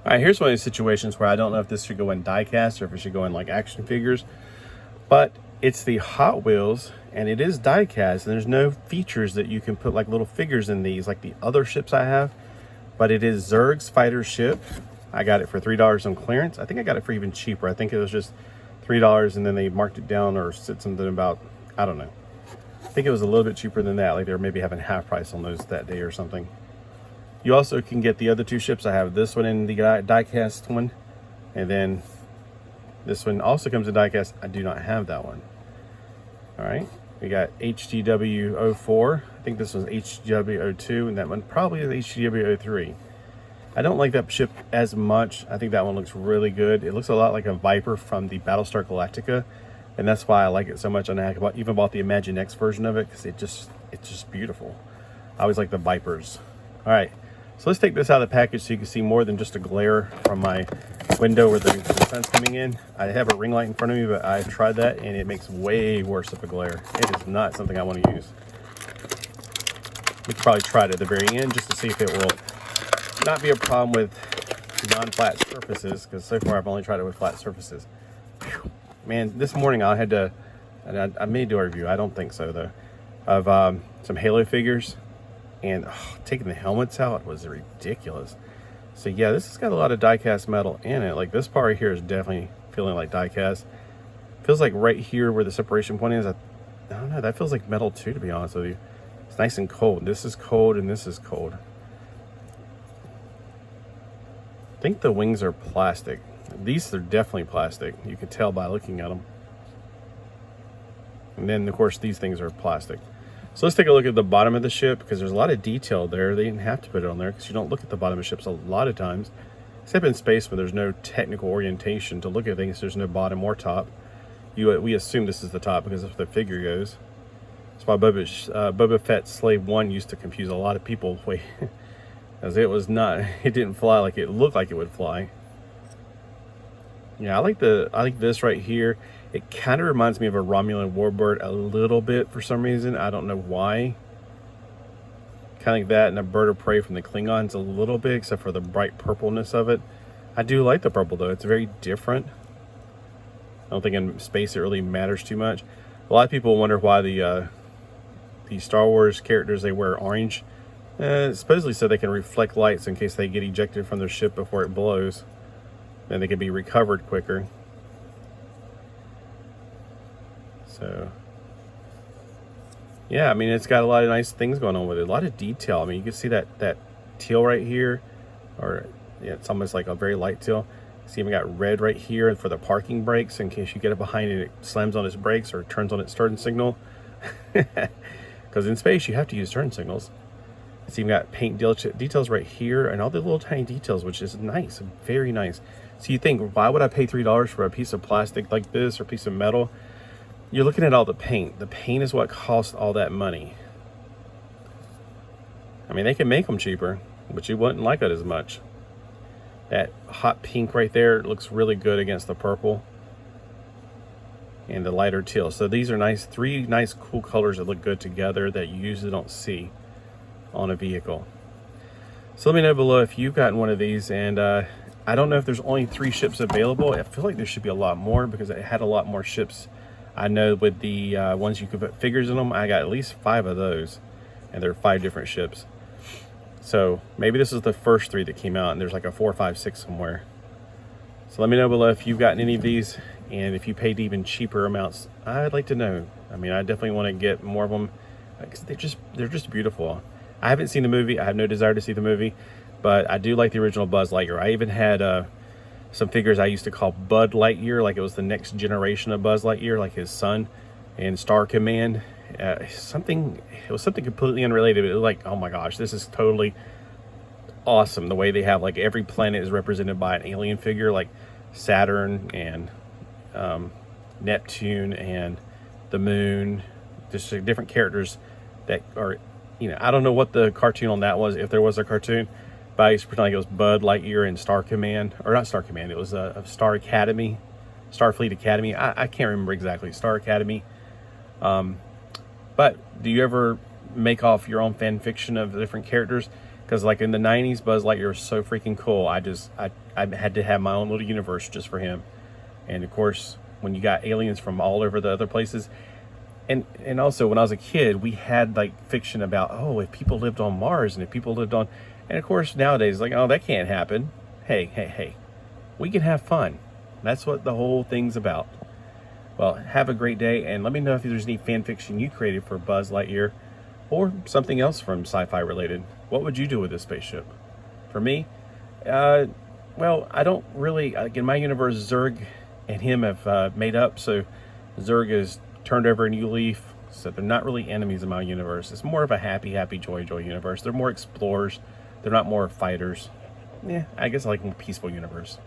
All right, here's one of these situations where I don't know if this should go in diecast or if it should go in like action figures, but it's the Hot Wheels and it is diecast, and there's no features that you can put like little figures in these like the other ships I have, but it is Zurg's fighter ship. I got it for $3 on clearance. I think I got it for even cheaper. I think it was just $3 and then they marked it down or said something about, I don't know. I think it was a little bit cheaper than that. Like they were maybe having half price on those that day or something. You also can get the other two ships. I have this one in the diecast one, and then this one also comes in diecast. I do not have that one. All right, we got HGW04. I think this was HGW02, and that one probably is HGW03. I don't like that ship as much. I think that one looks really good. It looks a lot like a Viper from the Battlestar Galactica, and that's why I like it so much. And I even bought the Imagine X version of it because it's just beautiful. I always like the Vipers. All right. So let's take this out of the package so you can see more than just a glare from my window where the sun's coming in. I have a ring light in front of me, but I've tried that and it makes way worse of a glare. It is not something I want to use. We could probably try it at the very end just to see if it will not be a problem with non-flat surfaces, because so far I've only tried it with flat surfaces. Whew. Man, this morning I had to, and I may do a review, I don't think so though, of some Halo figures. And taking the helmets out was ridiculous. So yeah, this has got a lot of die-cast metal in it. Like this part right here is definitely feeling like die-cast. Feels like right here where the separation point is, I don't know, that feels like metal too, to be honest with you. It's nice and cold. This is cold and this is cold. I think the wings are plastic. These are definitely plastic. You can tell by looking at them. And then of course these things are plastic. So let's take a look at the bottom of the ship, because there's a lot of detail there. They didn't have to put it on there because you don't look at the bottom of ships a lot of times, except in space when there's no technical orientation to look at things. There's no bottom or top. We assume this is the top because that's where the figure goes. That's why Boba Fett's Slave 1 used to confuse a lot of people, as it didn't fly like it looked like it would fly. Yeah, I like this right here. It kind of reminds me of a Romulan warbird a little bit for some reason. I don't know why. Kind of like that, and a bird of prey from the Klingons a little bit, except for the bright purpleness of it. I do like the purple though. It's very different. I don't think in space it really matters too much. A lot of people wonder why the Star Wars characters, they wear orange. Supposedly so they can reflect lights in case they get ejected from their ship before it blows. Then they can be recovered quicker. So, yeah, I mean, it's got a lot of nice things going on with it. A lot of detail. I mean, you can see that teal right here, or yeah, it's almost like a very light teal. See, we got red right here for the parking brakes in case you get it behind it, it slams on its brakes or turns on its turn signal. Because in space, you have to use turn signals. See, we got paint details right here and all the little tiny details, which is nice, very nice. So you think, why would I pay $3 for a piece of plastic like this or a piece of metal? You're looking at all the paint. The paint is what costs all that money. I mean, they can make them cheaper, but you wouldn't like it as much. That hot pink right there looks really good against the purple and the lighter teal. So these are nice, three nice cool colors that look good together that you usually don't see on a vehicle. So let me know below if you've gotten one of these, and I don't know if there's only 3 ships available. I feel like there should be a lot more because it had a lot more ships. I know with the ones you could put figures in them, I got at least 5 of those, and there are 5 different ships. So maybe this is the first 3 that came out, and there's like a 4, 5, 6 somewhere. So let me know below if you've gotten any of these, and if you paid even cheaper amounts. I'd like to know. I mean, I definitely want to get more of them because they're just beautiful. I haven't seen the movie. I have no desire to see the movie, but I do like the original Buzz Lightyear. I even had some figures I used to call Bud Lightyear, like it was the next generation of Buzz Lightyear, like his son in Star Command. It was something completely unrelated. It was like, oh my gosh, this is totally awesome. The way they have like every planet is represented by an alien figure, like Saturn and Neptune and the moon, just different characters that are, you know, I don't know what the cartoon on that was, if there was a cartoon, but I used to pretend like it was Bud Lightyear and Star Command, or not Star Command, it was a Star Academy, Starfleet Academy. I can't remember exactly, Star Academy. But do you ever make off your own fan fiction of the different characters? Because like in the 90s, Buzz Lightyear was so freaking cool. I had to have my own little universe just for him. And of course, when you got aliens from all over the other places, and also when I was a kid, we had like fiction about, oh, if people lived on Mars and if people lived on, and of course nowadays, like, oh, that can't happen. Hey, we can have fun. That's what the whole thing's about. Well, have a great day, and let me know if there's any fan fiction you created for Buzz Lightyear or something else from sci-fi related. What would you do with this spaceship? For me, well, I don't really, like in my universe, Zurg and him have made up, so Zurg has turned over a new leaf, so they're not really enemies in my universe. It's more of a happy, joy universe. They're more explorers. They're not more fighters. Yeah, I guess I like a more peaceful universe.